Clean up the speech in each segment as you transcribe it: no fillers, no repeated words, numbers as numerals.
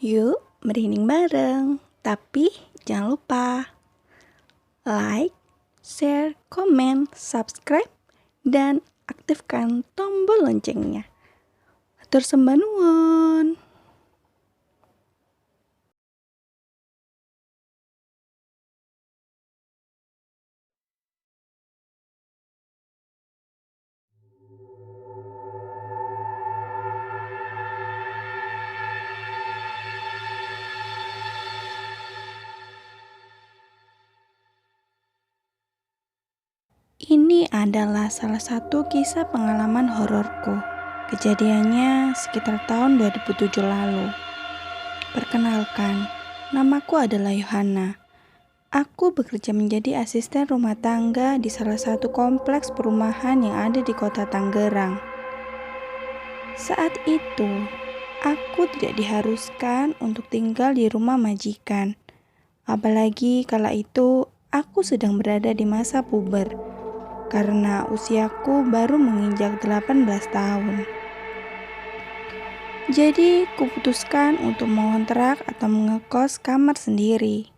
Yuk, merinding bareng. Tapi jangan lupa like, share, komen, subscribe, dan aktifkan tombol loncengnya. Hatur sembah nuwun. Ini adalah salah satu kisah pengalaman hororku. Kejadiannya sekitar tahun 2007 lalu. Perkenalkan, namaku adalah Yohana. Aku bekerja menjadi asisten rumah tangga di salah satu kompleks perumahan yang ada di kota Tangerang. Saat itu, aku tidak diharuskan untuk tinggal di rumah majikan. Apalagi kala itu aku sedang berada di masa puber, karena usiaku baru menginjak 18 tahun. Jadi, kuputuskan untuk mengontrak atau mengekos kamar sendiri.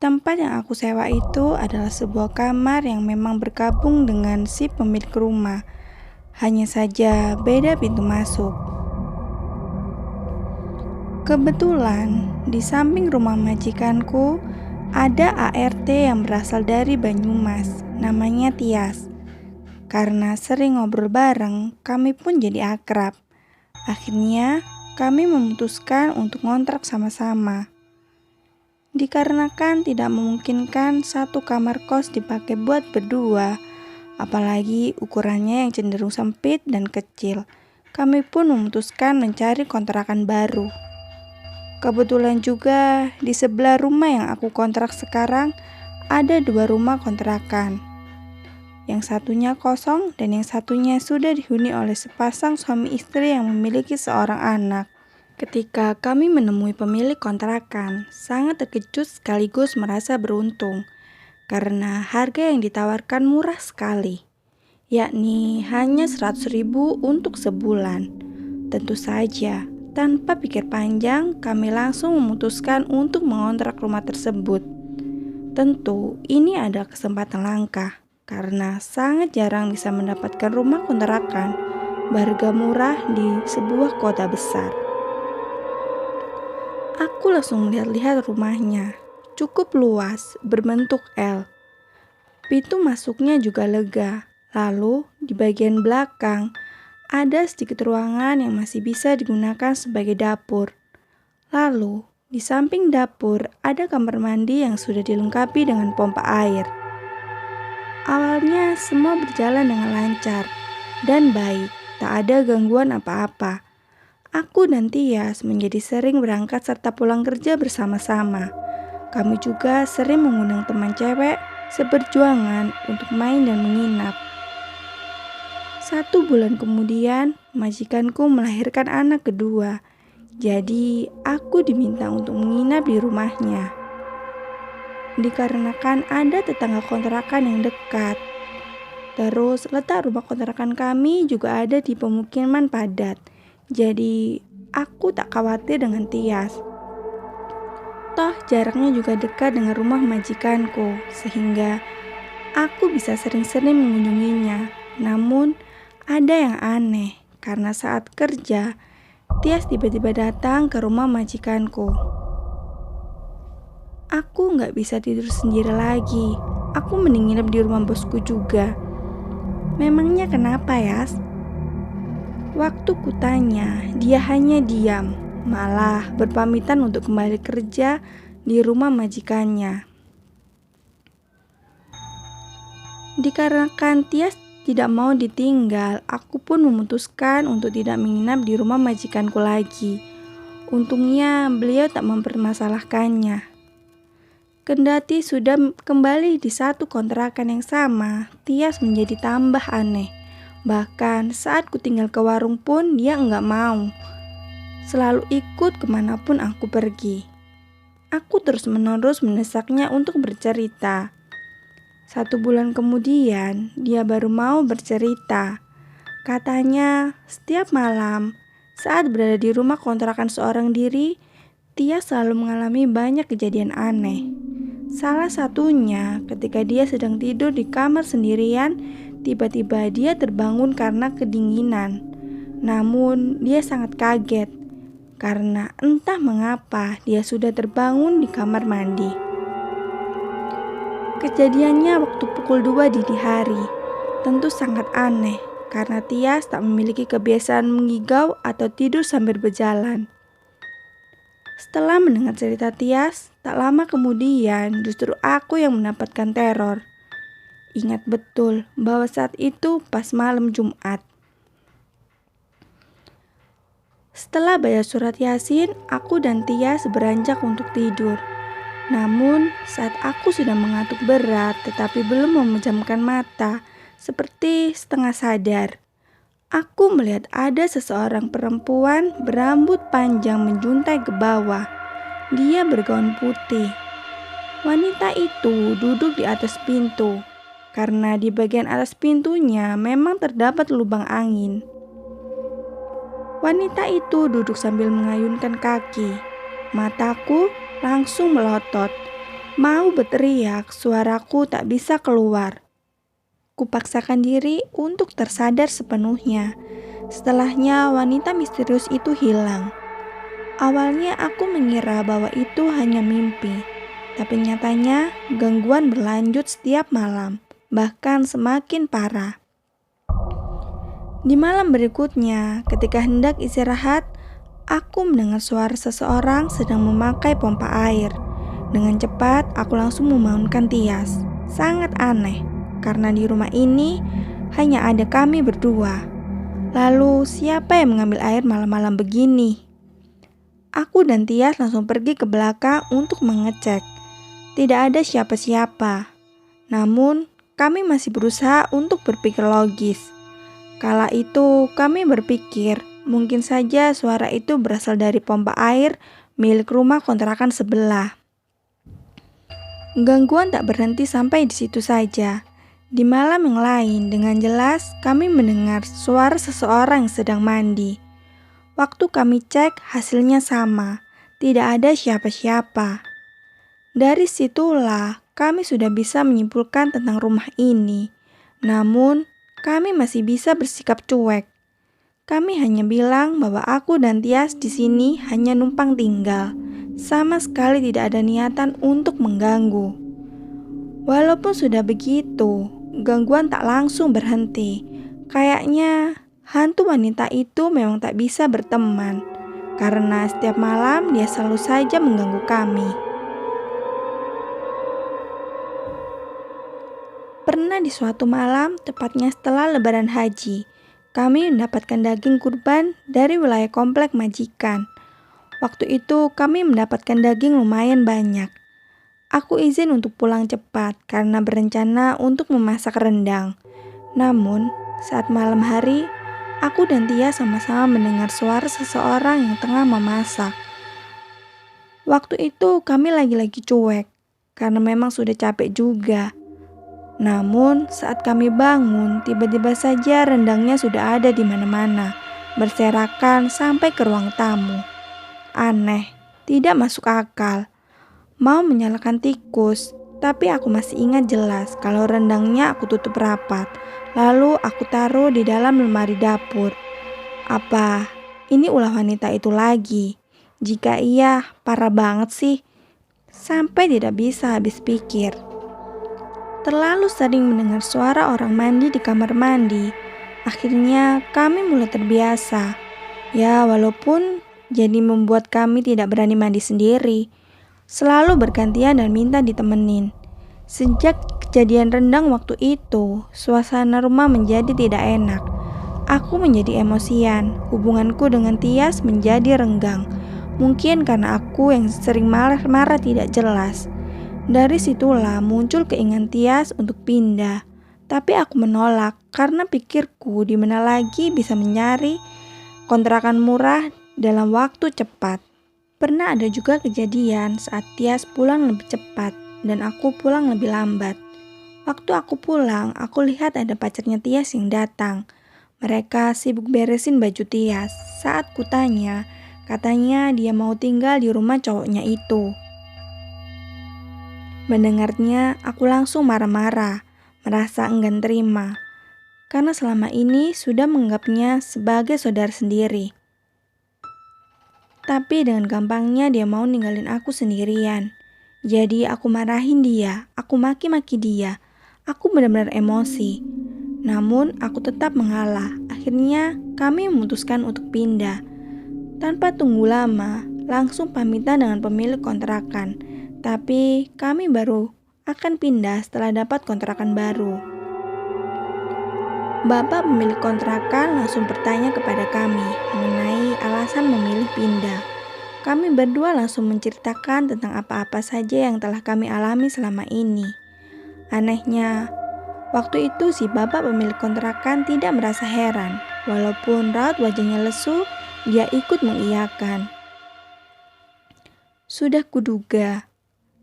Tempat yang aku sewa itu adalah sebuah kamar yang memang bergabung dengan si pemilik rumah. Hanya saja beda pintu masuk. Kebetulan, di samping rumah majikanku ada ART yang berasal dari Banyumas, namanya Tias. Karena sering ngobrol bareng, kami pun jadi akrab. Akhirnya, kami memutuskan untuk ngontrak sama-sama. Dikarenakan tidak memungkinkan satu kamar kos dipakai buat berdua, apalagi ukurannya yang cenderung sempit dan kecil, kami pun memutuskan mencari kontrakan baru. Kebetulan juga di sebelah rumah yang aku kontrak sekarang ada 2 rumah kontrakan. Yang satunya kosong dan yang satunya sudah dihuni oleh sepasang suami istri yang memiliki seorang anak. Ketika kami menemui pemilik kontrakan, sangat terkejut sekaligus merasa beruntung karena harga yang ditawarkan murah sekali, yakni hanya 100.000 untuk sebulan. Tentu saja, tanpa pikir panjang, kami langsung memutuskan untuk mengontrak rumah tersebut. Tentu, ini ada kesempatan langka karena sangat jarang bisa mendapatkan rumah kontrakan berharga murah di sebuah kota besar. Aku langsung melihat-lihat rumahnya. Cukup luas, berbentuk L. Pintu masuknya juga lega. Lalu, di bagian belakang, ada sedikit ruangan yang masih bisa digunakan sebagai dapur. Lalu, di samping dapur, ada kamar mandi yang sudah dilengkapi dengan pompa air. Awalnya semua berjalan dengan lancar dan baik, tak ada gangguan apa-apa. Aku dan Tias menjadi sering berangkat serta pulang kerja bersama-sama. Kami juga sering mengundang teman cewek seperjuangan untuk main dan menginap. 1 bulan kemudian, majikanku melahirkan anak kedua. Jadi, aku diminta untuk menginap di rumahnya. Dikarenakan ada tetangga kontrakan yang dekat. Terus letak rumah kontrakan kami juga ada di pemukiman padat. Jadi aku tak khawatir dengan Tias. Toh jaraknya juga dekat dengan rumah majikanku, sehingga aku bisa sering-sering mengunjunginya. Namun ada yang aneh, karena saat kerja, Tias tiba-tiba datang ke rumah majikanku. Aku gak bisa tidur sendiri lagi. Aku mending nginep di rumah bosku juga. Memangnya kenapa, Yas? Waktu kutanya, dia hanya diam, malah berpamitan untuk kembali kerja di rumah majikannya. Dikarenakan Tias tidak mau ditinggal, aku pun memutuskan untuk tidak menginap di rumah majikanku lagi. Untungnya beliau tak mempermasalahkannya. Kendati sudah kembali di satu kontrakan yang sama, Tias menjadi tambah aneh. Bahkan saat ku tinggal ke warung pun dia enggak mau. Selalu ikut kemanapun aku pergi. Aku terus-menerus mendesaknya untuk bercerita. 1 bulan kemudian, dia baru mau bercerita. Katanya, setiap malam saat berada di rumah kontrakan seorang diri, Tia selalu mengalami banyak kejadian aneh. Salah satunya ketika dia sedang tidur di kamar sendirian, tiba-tiba dia terbangun karena kedinginan. Namun dia sangat kaget karena entah mengapa dia sudah terbangun di kamar mandi. Kejadiannya waktu pukul 2 dini hari. Tentu sangat aneh karena Tias tak memiliki kebiasaan mengigau atau tidur sambil berjalan. Setelah mendengar cerita Tias, tak lama kemudian justru aku yang mendapatkan teror. Ingat betul bahwa saat itu pas malam Jumat. Setelah baca surat Yasin, aku dan Tias beranjak untuk tidur. Namun saat aku sudah mengantuk berat tetapi belum memejamkan mata, seperti setengah sadar, aku melihat ada seseorang perempuan berambut panjang menjuntai ke bawah. Dia bergaun putih. Wanita itu duduk di atas pintu, karena di bagian atas pintunya memang terdapat lubang angin. Wanita itu duduk sambil mengayunkan kaki. Mataku langsung melotot. Mau berteriak, suaraku tak bisa keluar. Kupaksakan diri untuk tersadar sepenuhnya. Setelahnya wanita misterius itu hilang. Awalnya aku mengira bahwa itu hanya mimpi, tapi nyatanya gangguan berlanjut setiap malam, bahkan semakin parah. Di malam berikutnya, ketika hendak istirahat, aku mendengar suara seseorang sedang memakai pompa air. Dengan cepat, aku langsung membangunkan Tias. Sangat aneh, karena di rumah ini hanya ada kami berdua. Lalu siapa yang mengambil air malam-malam begini? Aku dan Tias langsung pergi ke belakang untuk mengecek. Tidak ada siapa-siapa. Namun kami masih berusaha untuk berpikir logis. Kala itu kami berpikir mungkin saja suara itu berasal dari pompa air milik rumah kontrakan sebelah. Gangguan tak berhenti sampai di situ saja. Di malam yang lain, dengan jelas kami mendengar suara seseorang yang sedang mandi. Waktu kami cek, hasilnya sama, tidak ada siapa-siapa. Dari situlah kami sudah bisa menyimpulkan tentang rumah ini. Namun, kami masih bisa bersikap cuek. Kami hanya bilang bahwa aku dan Tias di sini hanya numpang tinggal. Sama sekali tidak ada niatan untuk mengganggu. Walaupun sudah begitu, gangguan tak langsung berhenti. Kayaknya hantu wanita itu memang tak bisa berteman, karena setiap malam dia selalu saja mengganggu kami. Pernah di suatu malam, tepatnya setelah Lebaran Haji, kami mendapatkan daging kurban dari wilayah komplek majikan. Waktu itu kami mendapatkan daging lumayan banyak. Aku izin untuk pulang cepat karena berencana untuk memasak rendang. Namun, saat malam hari, aku dan Tia sama-sama mendengar suara seseorang yang tengah memasak. Waktu itu kami lagi-lagi cuek, karena memang sudah capek juga. Namun, saat kami bangun, tiba-tiba saja rendangnya sudah ada di mana-mana, berserakan sampai ke ruang tamu. Aneh, tidak masuk akal. Mau menyalakan tikus, tapi aku masih ingat jelas kalau rendangnya aku tutup rapat. Lalu aku taruh di dalam lemari dapur. Apa ini ulah wanita itu lagi? Jika iya, parah banget sih. Sampai tidak bisa habis pikir. Terlalu sering mendengar suara orang mandi di kamar mandi. Akhirnya kami mulai terbiasa. Ya, walaupun jadi membuat kami tidak berani mandi sendiri. Selalu bergantian dan minta ditemenin. Sejak kejadian rendang waktu itu, suasana rumah menjadi tidak enak. Aku menjadi emosian, hubunganku dengan Tias menjadi renggang. Mungkin karena aku yang sering marah-marah tidak jelas. Dari situlah muncul keinginan Tias untuk pindah. Tapi aku menolak karena pikirku di mana lagi bisa mencari kontrakan murah dalam waktu cepat. Pernah ada juga kejadian saat Tias pulang lebih cepat dan aku pulang lebih lambat. Waktu aku pulang, aku lihat ada pacarnya Tias yang datang. Mereka sibuk beresin baju Tias. Saat kutanya, Katanya dia mau tinggal di rumah cowoknya itu. Mendengarnya, aku langsung marah-marah, merasa enggan terima. Karena selama ini sudah menganggapnya sebagai saudara sendiri. Tapi dengan gampangnya dia mau ninggalin aku sendirian. Jadi aku marahin dia, aku maki-maki dia. Aku benar-benar emosi. Namun aku tetap mengalah. Akhirnya kami memutuskan untuk pindah. Tanpa tunggu lama, langsung pamitan dengan pemilik kontrakan. Tapi kami baru akan pindah setelah dapat kontrakan baru. Bapak pemilik kontrakan langsung bertanya kepada kami mengenai alasan memilih pindah. Kami berdua langsung menceritakan tentang apa-apa saja yang telah kami alami selama ini. Anehnya, waktu itu si bapak pemilik kontrakan tidak merasa heran. Walaupun raut wajahnya lesu, dia ikut mengiyakan. Sudah kuduga,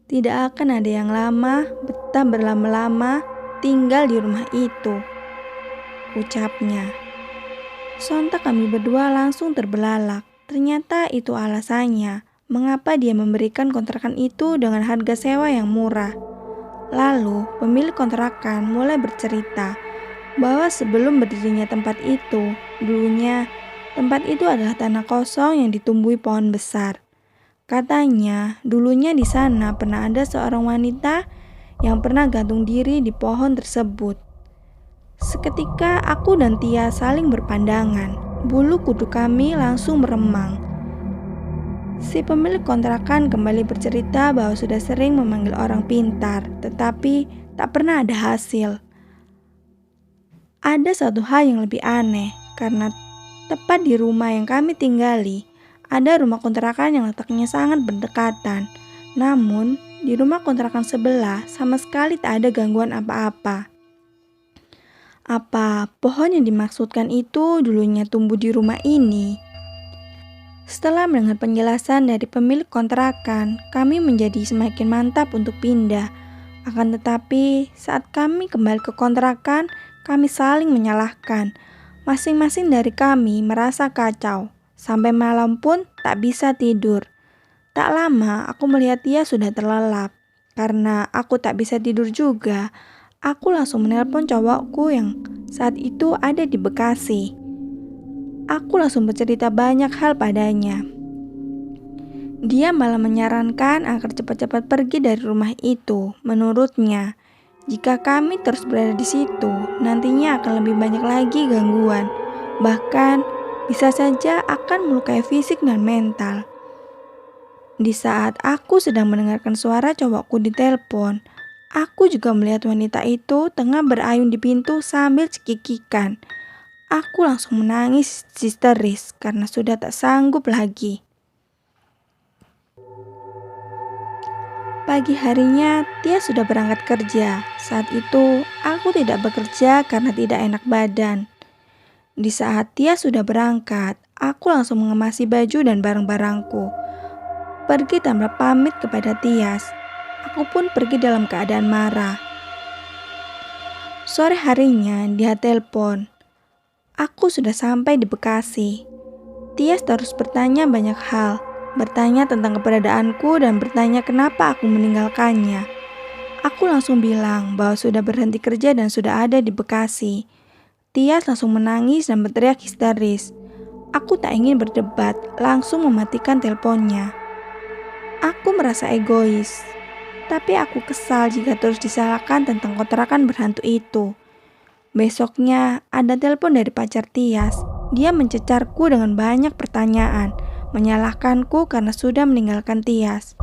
tidak akan ada yang lama, betah berlama-lama tinggal di rumah itu, ucapnya. Sontak kami berdua langsung terbelalak. Ternyata itu alasannya, mengapa dia memberikan kontrakan itu dengan harga sewa yang murah. Lalu, pemilik kontrakan mulai bercerita bahwa sebelum berdirinya tempat itu, dulunya tempat itu adalah tanah kosong yang ditumbuhi pohon besar. Katanya, dulunya di sana pernah ada seorang wanita yang pernah gantung diri di pohon tersebut. Seketika aku dan Tia saling berpandangan. Bulu kuduk kami langsung meremang. Si pemilik kontrakan kembali bercerita bahwa sudah sering memanggil orang pintar, tetapi tak pernah ada hasil. Ada satu hal yang lebih aneh, karena tepat di rumah yang kami tinggali, ada rumah kontrakan yang letaknya sangat berdekatan. Namun, di rumah kontrakan sebelah sama sekali tak ada gangguan apa-apa. Apa pohon yang dimaksudkan itu dulunya tumbuh di rumah ini? Setelah mendengar penjelasan dari pemilik kontrakan, kami menjadi semakin mantap untuk pindah. Akan tetapi, saat kami kembali ke kontrakan, kami saling menyalahkan. Masing-masing dari kami merasa kacau. Sampai malam pun tak bisa tidur. Tak lama, aku melihat dia sudah terlelap. Karena aku tak bisa tidur juga, aku langsung menelpon cowokku yang saat itu ada di Bekasi. Aku langsung bercerita banyak hal padanya. Dia malah menyarankan agar cepat-cepat pergi dari rumah itu. Menurutnya, jika kami terus berada di situ, nantinya akan lebih banyak lagi gangguan. Bahkan, bisa saja akan melukai fisik dan mental. Di saat aku sedang mendengarkan suara cowokku di telepon, aku juga melihat wanita itu tengah berayun di pintu sambil cekikikan. Aku langsung menangis histeris karena sudah tak sanggup lagi. Pagi harinya, Tia sudah berangkat kerja. Saat itu, aku tidak bekerja karena tidak enak badan. Di saat Tia sudah berangkat, aku langsung mengemasi baju dan barang-barangku. Pergi tanpa pamit kepada Tias. Aku pun pergi dalam keadaan marah. Sore harinya dia telepon. Aku sudah sampai di Bekasi. Tias terus bertanya banyak hal. Bertanya tentang keberadaanku dan bertanya kenapa aku meninggalkannya. Aku langsung bilang bahwa sudah berhenti kerja dan sudah ada di Bekasi. Tias langsung menangis dan berteriak histeris. Aku tak ingin berdebat, langsung mematikan teleponnya. Aku merasa egois, tapi aku kesal jika terus disalahkan tentang kontrakan berhantu itu. Besoknya ada telepon dari pacar Tias. Dia mencecarku dengan banyak pertanyaan, menyalahkanku karena sudah meninggalkan Tias.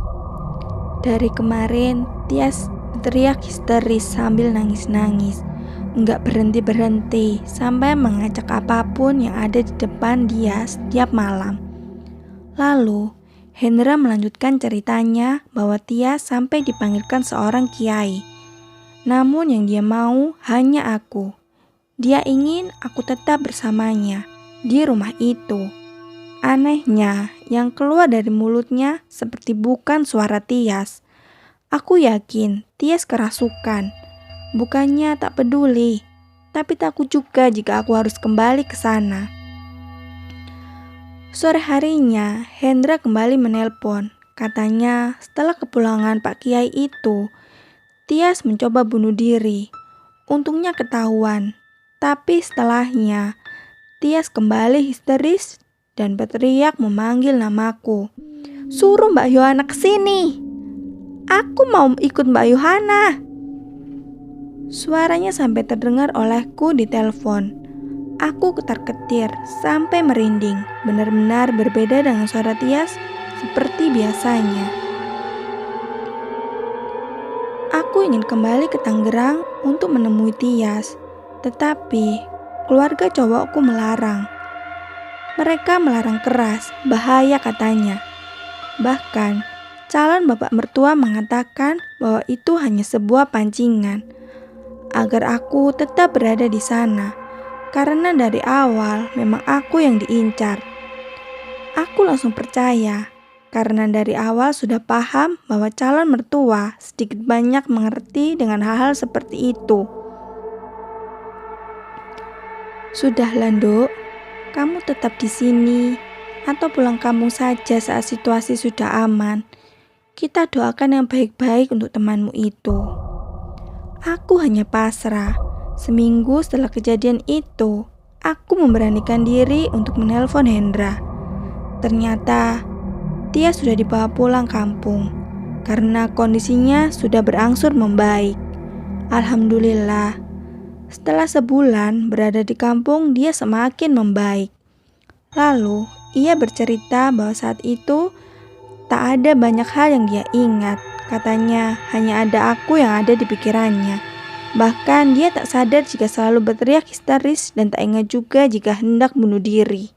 Dari kemarin, Tias teriak histeris sambil nangis-nangis. Enggak berhenti-berhenti sampai mengajak apapun yang ada di depan dia setiap malam. Lalu, Hendra melanjutkan ceritanya bahwa Tias sampai dipanggilkan seorang kiai. Namun yang dia mau hanya aku. Dia ingin aku tetap bersamanya di rumah itu. Anehnya, yang keluar dari mulutnya seperti bukan suara Tias. Aku yakin Tias kerasukan. Bukannya tak peduli, tapi takut juga jika aku harus kembali ke sana. Sore harinya, Hendra kembali menelpon. Katanya, setelah kepulangan Pak Kiai itu, Tias mencoba bunuh diri. Untungnya ketahuan. Tapi setelahnya, Tias kembali histeris dan berteriak memanggil namaku. "Suruh Mbak Yohana kesini. Aku mau ikut Mbak Yohana." Suaranya sampai terdengar olehku di telepon. Aku ketar-ketir sampai merinding. Benar-benar berbeda dengan suara Tias seperti biasanya. Aku ingin kembali ke Tangerang untuk menemui Tias, tetapi keluarga cowokku melarang. Mereka melarang keras, bahaya katanya. Bahkan calon bapak mertua mengatakan bahwa itu hanya sebuah pancingan agar aku tetap berada di sana. Karena dari awal memang aku yang diincar. Aku langsung percaya, karena dari awal sudah paham bahwa calon mertua sedikit banyak mengerti dengan hal-hal seperti itu. "Sudah Lando, kamu tetap di sini atau pulang kampung saja saat situasi sudah aman. Kita doakan yang baik-baik untuk temanmu itu." Aku hanya pasrah. Seminggu setelah kejadian itu, aku memberanikan diri untuk menelpon Hendra. Ternyata dia sudah dibawa pulang kampung karena kondisinya sudah berangsur membaik. Alhamdulillah, setelah sebulan berada di kampung, dia semakin membaik. Lalu, ia bercerita bahwa saat itu tak ada banyak hal yang dia ingat. Katanya hanya ada aku yang ada di pikirannya. Bahkan dia tak sadar jika selalu berteriak histeris dan tak ingat juga jika hendak bunuh diri.